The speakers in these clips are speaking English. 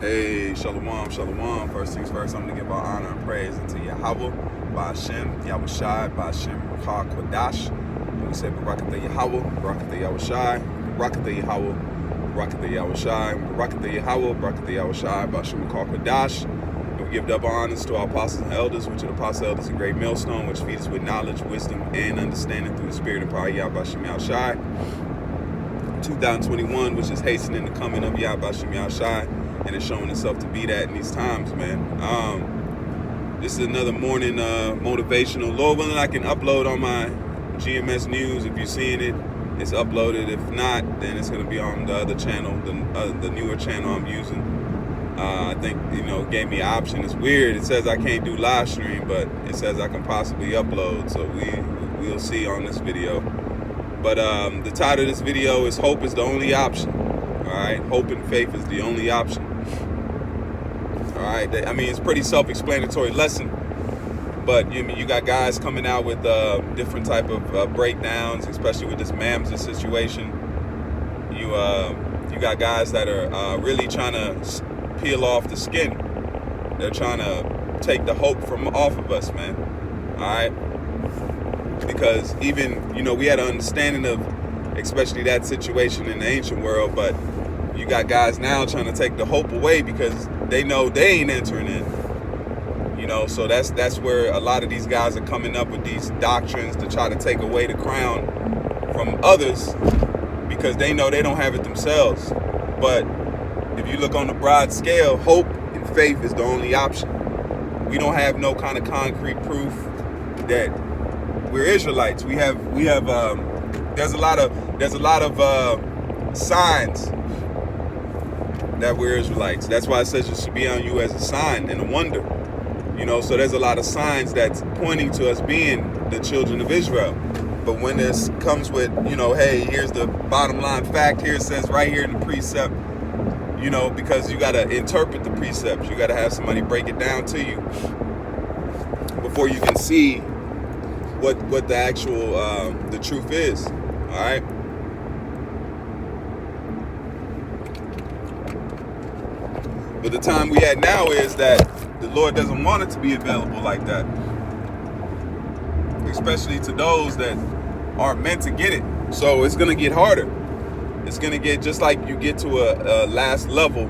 Hey, shalom, shalom. First things first, I'm going to give our honor and praise unto Yahweh, Ba'ashem, Yahushai, Ba'ashem, Ruach Kwadash. And we say, Barakatah Yahweh, Barakatah Yahushai, Barakatah Yahweh, Barakatah Yahushai, Barakatah Yahweh, Barakatah Yahushai, Ba'ashem, Ruach Kwadash. And we give double honors to our apostles and elders, which are the apostles elders in great millstone, which feed us with knowledge, wisdom, and understanding through the spirit and power of Yahweh, Ba'ashem, Yahushai. 2021, which is hastening the coming of Yahweh, Ba'ashem, Yahushai. And it's showing itself to be that in these times, man. This is another morning motivational. Lord willing, I can upload on my GMS News. If you're seeing it, it's uploaded. If not, then it's going to be on the other channel, the newer channel I'm using. I think, it gave me an option. It's weird. It says I can't do live stream, but it says I can possibly upload. So we'll see on this video. But the title of this video is Hope is the Only Option. All right, hope and faith is the only option. All right, I mean, it's pretty self-explanatory lesson, but you got guys coming out with different type of breakdowns, especially with this Mamza situation. You got guys that are really trying to peel off the skin. They're trying to take the hope from off of us, man. All right, because even we had an understanding of especially that situation in the ancient world, but you got guys now trying to take the hope away because they know they ain't entering in. So that's where a lot of these guys are coming up with these doctrines to try to take away the crown from others because they know they don't have it themselves. But if you look on the broad scale, hope and faith is the only option. We don't have no kind of concrete proof that we're Israelites. We have there's a lot of signs that we're Israelites. That's why it says it should be on you as a sign and a wonder. So there's a lot of signs that's pointing to us being the children of Israel. But when this comes with, hey, here's the bottom line fact, here it says right here in the precept, because you got to interpret the precepts. You got to have somebody break it down to you before you can see what the actual, the truth is. All right. But the time we at now is that the Lord doesn't want it to be available like that. Especially to those that aren't meant to get it. So it's going to get harder. It's going to get just like you get to a last level.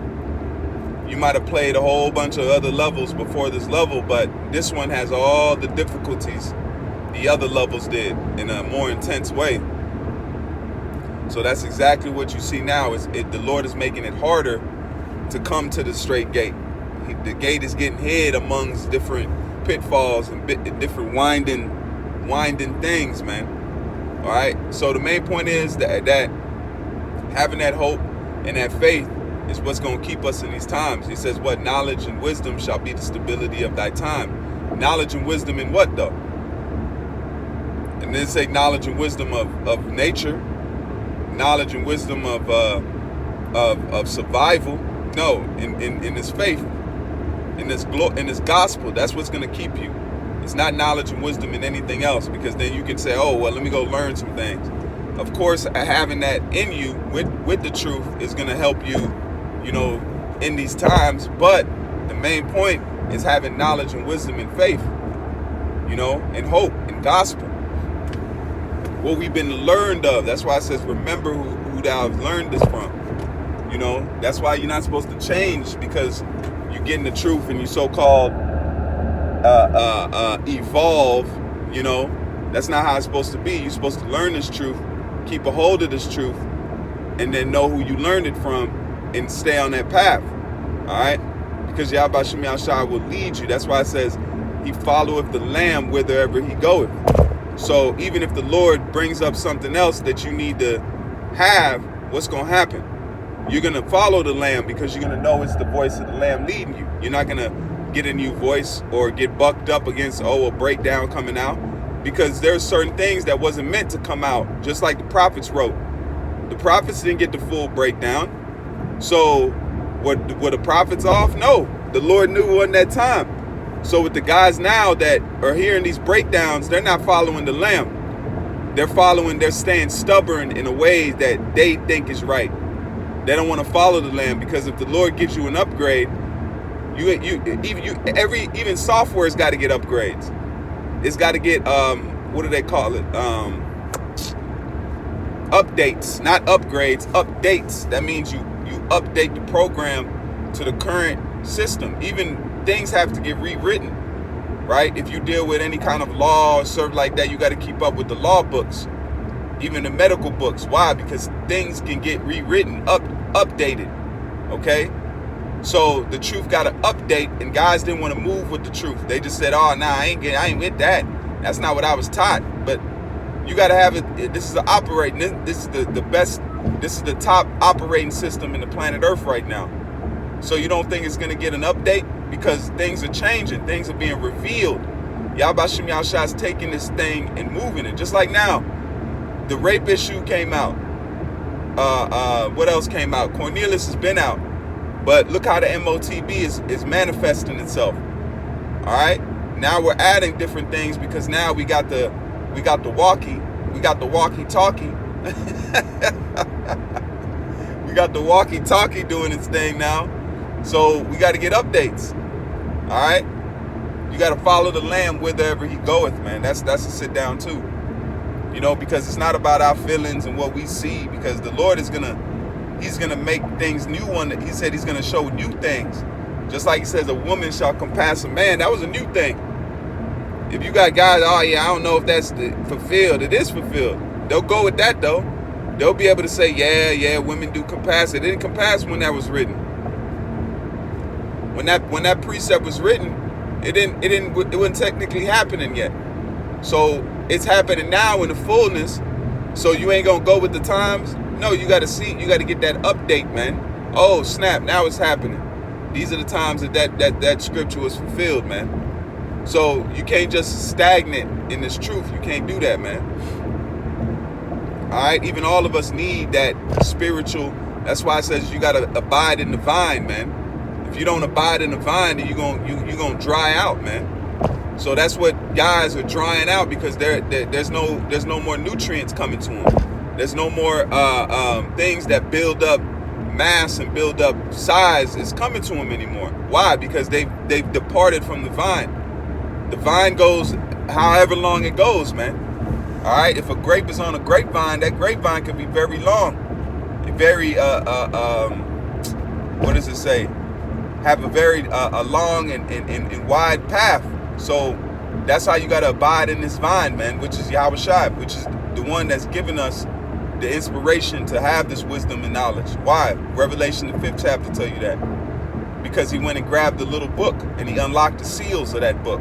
You might have played a whole bunch of other levels before this level, but this one has all the difficulties the other levels did in a more intense way. So that's exactly what you see now. The Lord is making it harder to come to the straight gate. The gate is getting hid amongst different pitfalls and different winding things, man. All right. So the main point is that having that hope and that faith is what's going to keep us in these times. He says, "What knowledge and wisdom shall be the stability of thy time." Knowledge and wisdom in what though? And then say knowledge and wisdom of nature, knowledge and wisdom of survival. No, in this faith, in this gospel, that's what's going to keep you. It's not knowledge and wisdom in anything else, because then you can say, oh, well, let me go learn some things. Of course, having that in you with the truth is going to help you, in these times. But the main point is having knowledge and wisdom and faith, and hope and gospel. What we've been learned of. That's why it says, remember who thou hast learned this from. That's why you're not supposed to change, because you're getting the truth and you so-called evolve. That's not how it's supposed to be. You're supposed to learn this truth, keep a hold of this truth, and then know who you learned it from and stay on that path. All right? Because Yahweh Ba'ashem Yahushai will lead you. That's why it says he followeth the Lamb whitherever he goeth. So even if the Lord brings up something else that you need to have, what's going to happen? You're going to follow the Lamb, because you're going to know it's the voice of the Lamb leading you. You're not going to get a new voice or get bucked up against, a breakdown coming out, because there's certain things that wasn't meant to come out, just like the prophets wrote. The prophets didn't get the full breakdown. So were the prophets off? No, the Lord knew on that time. So with the guys now that are hearing these breakdowns, they're not following the Lamb. They're staying stubborn in a way that they think is right. They don't want to follow the Lamb, because if the Lord gives you an upgrade, even software's got to get upgrades. It's got to get what do they call it? Updates, not upgrades, updates. That means you update the program to the current system. Even things have to get rewritten, right? If you deal with any kind of law or stuff like that, you got to keep up with the law books, even the medical books. Why? Because things can get rewritten, updated. Okay, so the truth got to update, and guys didn't want to move with the truth. They just said, "Oh, nah, I ain't with that. That's not what I was taught." But you got to have it. This is the operating. This is the best. This is the top operating system in the planet Earth right now. So you don't think it's going to get an update? Because things are changing. Things are being revealed. Yahweh Shem Yahshua's taking this thing and moving it. Just like now, the rape issue came out. What else came out? Cornelius has been out. But look how the MOTB is manifesting itself. All right? Now we're adding different things, because now we got the walkie-talkie. We got the walkie-talkie doing its thing now. So we got to get updates. All right? You got to follow the Lamb whitherever he goeth, man. That's a sit down too. You know, because it's not about our feelings and what we see, because the Lord is he's gonna make things new. He said he's gonna show new things. Just like he says, a woman shall compass a man. That was a new thing. If you got guys, oh yeah, I don't know if that's fulfilled. It is fulfilled. They'll go with that though. They'll be able to say, yeah, women do compass. It didn't compass when that was written. When that precept was written, it wasn't technically happening yet. So it's happening now in the fullness. So you ain't gonna go with the times. No, you got to get that update, man. Oh snap! Now it's happening. These are the times that scripture was fulfilled, man. So you can't just stagnate in this truth. You can't do that, man. All right. Even all of us need that spiritual. That's why it says you got to abide in the vine, man. If you don't abide in the vine, then you're gonna dry out, man. So that's what guys are drying out, because there's no more nutrients coming to them. There's no more things that build up mass and build up size is coming to them anymore. Why? Because they've departed from the vine. The vine goes however long it goes, man. All right. If a grape is on a grapevine, that grapevine can be very long, very what does it say? Have a very a long and wide path. So that's how you got to abide in this vine, man, which is Yahweh Shai, which is the one that's given us the inspiration to have this wisdom and knowledge. Why? Revelation, the 5th chapter, tell you that. Because he went and grabbed the little book and he unlocked the seals of that book.